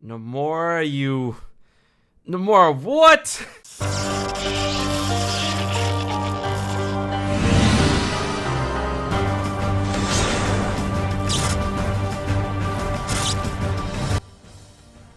Nomura, you... Nomura, what?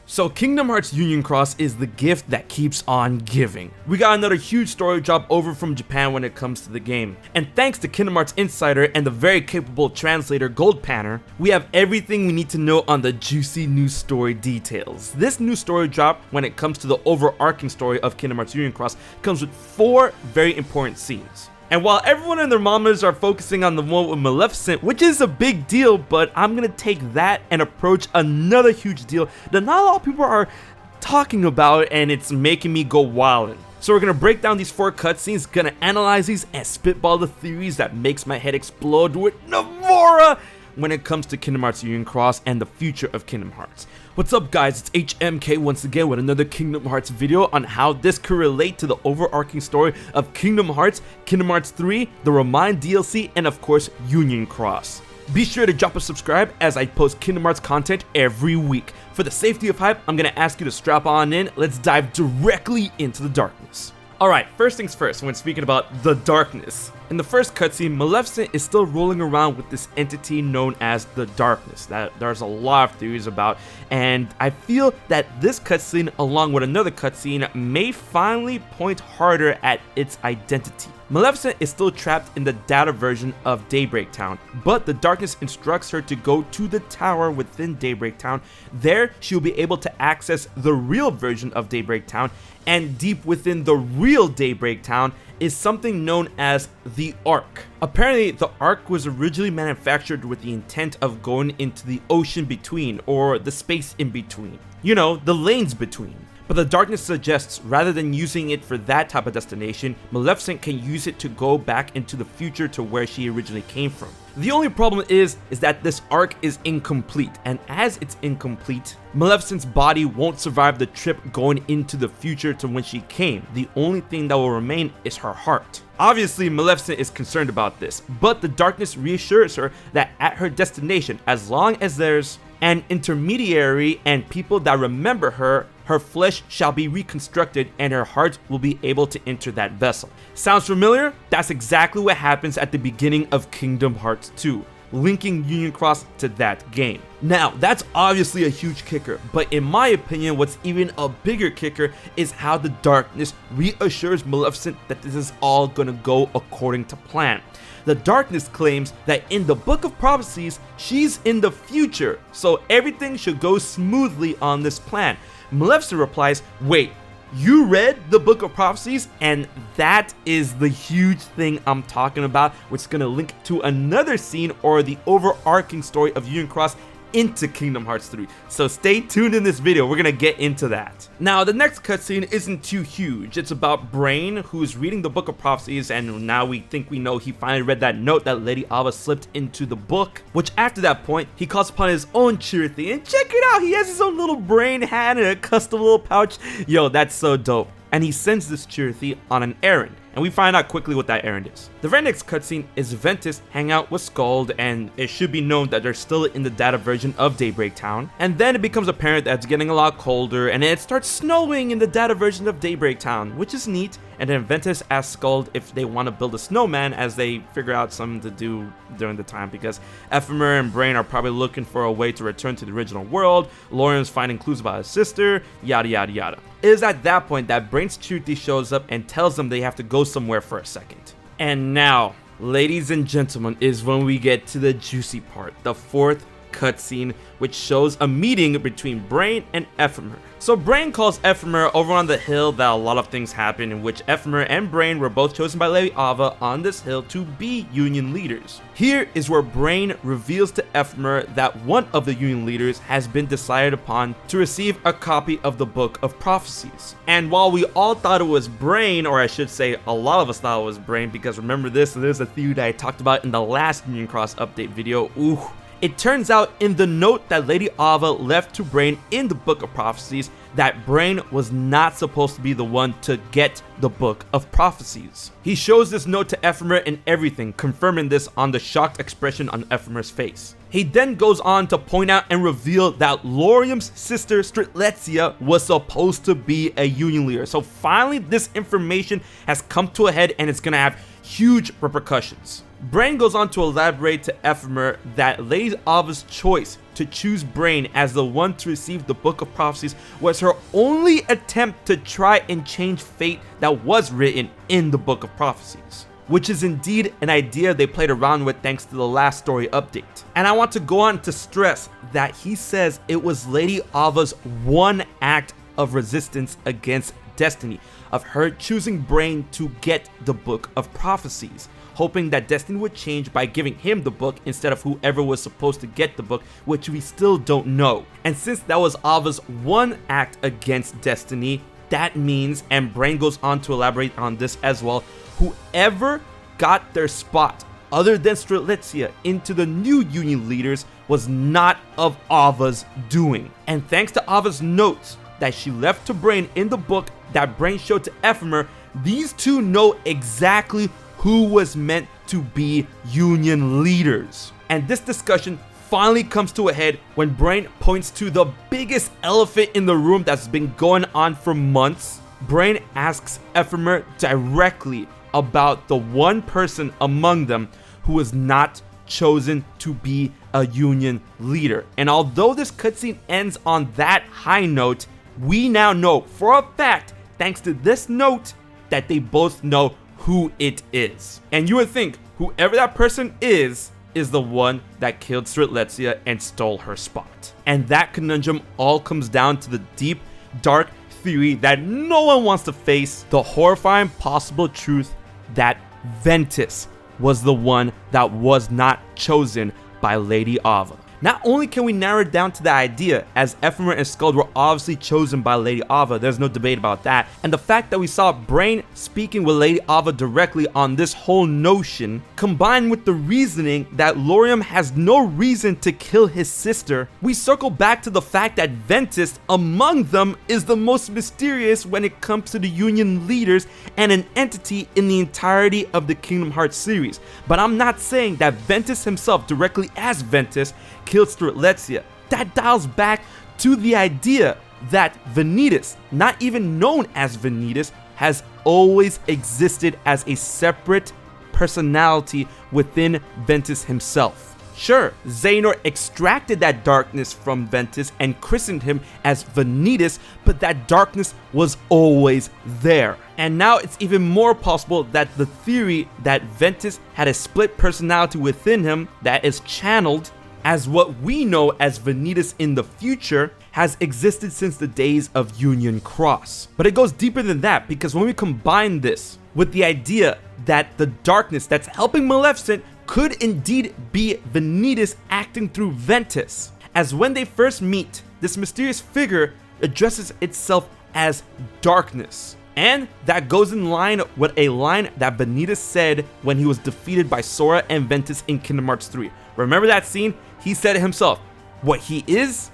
So Kingdom Hearts Union Cross is the gift that keeps on giving. We got another huge story drop over from Japan when it comes to the game. And thanks to KingRhogin and the very capable translator Goldpanner, we have everything we need to know on the juicy new story details. This new story drop, when it comes to the overarching story of Kingdom Hearts Union Cross, comes with 4 very important scenes. And while everyone and their mamas are focusing on the one with Maleficent, which is a big deal, but I'm gonna take that and approach another huge deal that not a lot of people are talking about, and it's making me go wildin'. So we're gonna break down these 4 cutscenes, gonna analyze these, and spitball the theories that makes my head explode with Nomura when it comes to Kingdom Hearts Union Cross and the future of Kingdom Hearts. What's up guys, it's HMK once again with another Kingdom Hearts video on how this could relate to the overarching story of Kingdom Hearts, Kingdom Hearts 3, the ReMind DLC, and of course Union Cross. Be sure to drop a subscribe as I post Kingdom Hearts content every week. For the safety of hype, I'm gonna ask you to strap on in, let's dive directly into the darkness. Alright, first things first when speaking about the darkness. In the first cutscene, Maleficent is still rolling around with this entity known as the Darkness that there's a lot of theories about, and I feel that this cutscene along with another cutscene may finally point harder at its identity. Maleficent is still trapped in the data version of Daybreak Town, but the Darkness instructs her to go to the tower within Daybreak Town. There, she'll be able to access the real version of Daybreak Town, and deep within the real Daybreak Town is something known as the Ark. Apparently, the Ark was originally manufactured with the intent of going into the ocean between, or the space in between. You know, the lanes between. But the Darkness suggests rather than using it for that type of destination, Maleficent can use it to go back into the future to where she originally came from. The only problem is that this arc is incomplete, and as it's incomplete, Maleficent's body won't survive the trip going into the future to when she came. The only thing that will remain is her heart. Obviously, Maleficent is concerned about this, but the Darkness reassures her that at her destination, as long as there's an intermediary and people that remember her, her flesh shall be reconstructed and her heart will be able to enter that vessel. Sounds familiar? That's exactly what happens at the beginning of Kingdom Hearts 2, linking Union Cross to that game. Now, that's obviously a huge kicker, but in my opinion, what's even a bigger kicker is how the Darkness reassures Maleficent that this is all gonna go according to plan. The Darkness claims that in the Book of Prophecies, she's in the future, so everything should go smoothly on this plan. Maleficent replies, wait, you read the Book of Prophecies? And that is the huge thing I'm talking about, which is going to link to another scene or the overarching story of Union Cross into Kingdom Hearts 3. So stay tuned in this video, we're gonna get into that. Now, the next cutscene isn't too huge. It's about Brain, who's reading the Book of Prophecies, and now we think we know he finally read that note that Lady Ava slipped into the book, which after that point, he calls upon his own Chirithy, and check it out, he has his own little brain hat and a custom little pouch. Yo, that's so dope. And he sends this Chirithy on an errand, and we find out quickly what that errand is. The very next cutscene is Ventus Hangout with Skuld, and it should be known that they're still in the data version of Daybreak Town. And then it becomes apparent that it's getting a lot colder, and it starts snowing in the data version of Daybreak Town, which is neat. And then Ventus asks Skuld if they want to build a snowman as they figure out something to do during the time, because Ephemer and Brain are probably looking for a way to return to the original world. Lauren's finding clues about his sister, yada yada yada. It is at that point that Brain's Chirithy shows up and tells them they have to go somewhere for a second. And now, ladies and gentlemen, is when we get to the juicy part, the 4th cutscene, which shows a meeting between Brain and Ephemer. So Brain calls Ephemer over on the hill that a lot of things happen, in which Ephemer and Brain were both chosen by Lady Ava on this hill to be Union leaders. Here is where Brain reveals to Ephemer that one of the Union leaders has been decided upon to receive a copy of the Book of Prophecies. And while we all thought it was Brain, or I should say a lot of us thought it was Brain, because remember this, there's a theory that I talked about in the last Union Cross update video, it turns out in the note that Lady Ava left to Brain in the Book of Prophecies that Brain was not supposed to be the one to get the Book of Prophecies. He shows this note to Ephemer and everything, confirming this on the shocked expression on Ephemer's face. He then goes on to point out and reveal that Laurium's sister Strelitzia was supposed to be a Union leader. So finally this information has come to a head and it's gonna have huge repercussions. Brain goes on to elaborate to Ephemer that Lady Ava's choice to choose Brain as the one to receive the Book of Prophecies was her only attempt to try and change fate that was written in the Book of Prophecies, which is indeed an idea they played around with thanks to the last story update. And I want to go on to stress that he says it was Lady Ava's one act of resistance against Destiny, of her choosing Brain to get the Book of Prophecies, hoping that Destiny would change by giving him the book instead of whoever was supposed to get the book, which we still don't know. And since that was Ava's one act against Destiny, that means, and Brain goes on to elaborate on this as well, whoever got their spot other than Strelitzia into the new Union leaders was not of Ava's doing. And thanks to Ava's notes that she left to Brain in the book that Brain showed to Ephemer, these two know exactly who was meant to be Union leaders. And this discussion finally comes to a head when Brain points to the biggest elephant in the room that's been going on for months. Brain asks Ephemer directly about the one person among them who was not chosen to be a Union leader. And although this cutscene ends on that high note, we now know for a fact, thanks to this note, that they both know who it is. And you would think whoever that person is the one that killed Strelitzia and stole her spot. And that conundrum all comes down to the deep, dark theory that no one wants to face, the horrifying possible truth that Ventus was the one that was not chosen by Lady Ava. Not only can we narrow it down to the idea, as Ephemer and Skuld were obviously chosen by Lady Ava, there's no debate about that, and the fact that we saw Brain speaking with Lady Ava directly on this whole notion, combined with the reasoning that Laurium has no reason to kill his sister, we circle back to the fact that Ventus, among them, is the most mysterious when it comes to the Union leaders and an entity in the entirety of the Kingdom Hearts series. But I'm not saying that Ventus himself, directly as Ventus, killed Strelitzia. That dials back to the idea that Vanitas, not even known as Vanitas, has always existed as a separate personality within Ventus himself. Sure, Xehanort extracted that darkness from Ventus and christened him as Vanitas, but that darkness was always there. And now it's even more possible that the theory that Ventus had a split personality within him that is channeled as what we know as Vanitas in the future has existed since the days of Union Cross. But it goes deeper than that, because when we combine this with the idea that the darkness that's helping Maleficent could indeed be Vanitas acting through Ventus, as when they first meet, this mysterious figure addresses itself as darkness. And that goes in line with a line that Vanitas said when he was defeated by Sora and Ventus in Kingdom Hearts 3. Remember that scene? He said it himself. What he is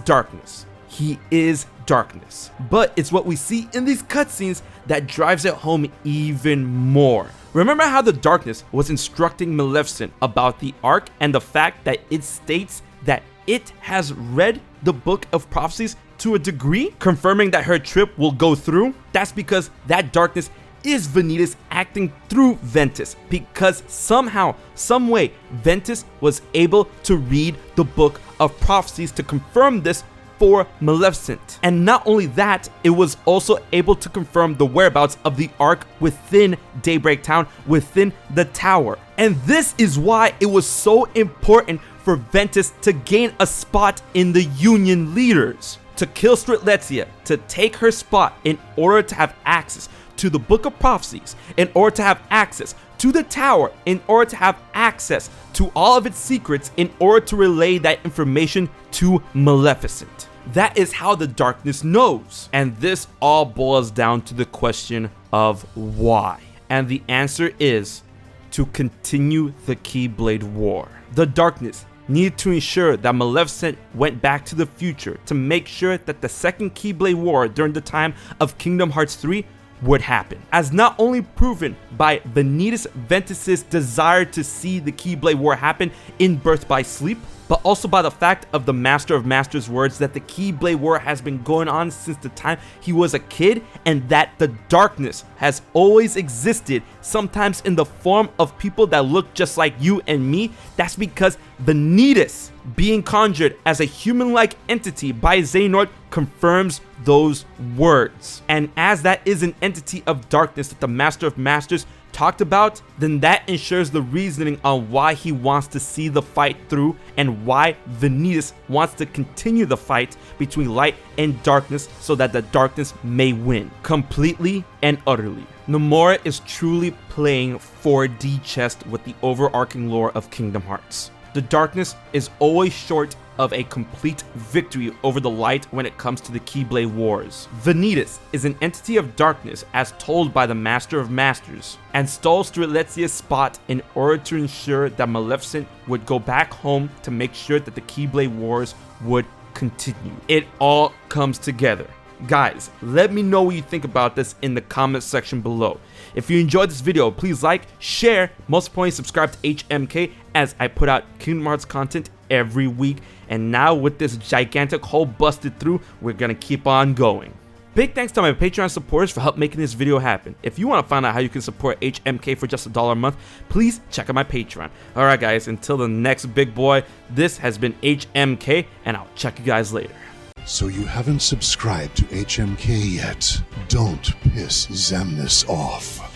darkness. He is darkness. But it's what we see in these cutscenes that drives it home even more. Remember how the darkness was instructing Maleficent about the Ark and the fact that it states that it has read the Book of Prophecies to a degree, confirming that her trip will go through? That's because that darkness is Vanitas acting through Ventus, because somehow, some way, Ventus was able to read the Book of Prophecies to confirm this for Maleficent. And not only that, it was also able to confirm the whereabouts of the Ark within Daybreak Town, within the tower. And this is why it was so important for Ventus to gain a spot in the Union leaders, to kill Strelitzia, to take her spot in order to have access to the Book of Prophecies, in order to have access to the tower, in order to have access to all of its secrets, in order to relay that information to Maleficent. That is how the darkness knows. And this all boils down to the question of why. And the answer is to continue the Keyblade War. The darkness needed to ensure that Maleficent went back to the future to make sure that the second Keyblade War during the time of Kingdom Hearts 3 would happen, as not only proven by Vanitas Ventus's desire to see the Keyblade War happen in Birth by Sleep, but also by the fact of the Master of Masters' words that the Keyblade War has been going on since the time he was a kid, and that the darkness has always existed, sometimes in the form of people that look just like you and me. That's because Ventus being conjured as a human-like entity by Xehanort confirms those words. And as that is an entity of darkness that the Master of Masters talked about, then that ensures the reasoning on why he wants to see the fight through and why Ventus wants to continue the fight between light and darkness so that the darkness may win completely and utterly. Nomura is truly playing 4D chess with the overarching lore of Kingdom Hearts. The darkness is always short of a complete victory over the light when it comes to the Keyblade Wars. Ventus is an entity of darkness as told by the Master of Masters, and stole Strelitzia's spot in order to ensure that Maleficent would go back home to make sure that the Keyblade Wars would continue. It all comes together. Guys, let me know what you think about this in the comment section below. If you enjoyed this video, please like, share, most importantly subscribe to HMK as I put out Kingdom Hearts content every week. And now with this gigantic hole busted through, we're gonna keep on going. Big thanks to my Patreon supporters for help making this video happen. If you want to find out how you can support HMK for just $1 a month, please check out my Patreon. Alright guys, until the next big boy, this has been HMK, and I'll check you guys later. So you haven't subscribed to HMK yet? Don't piss Xemnas off.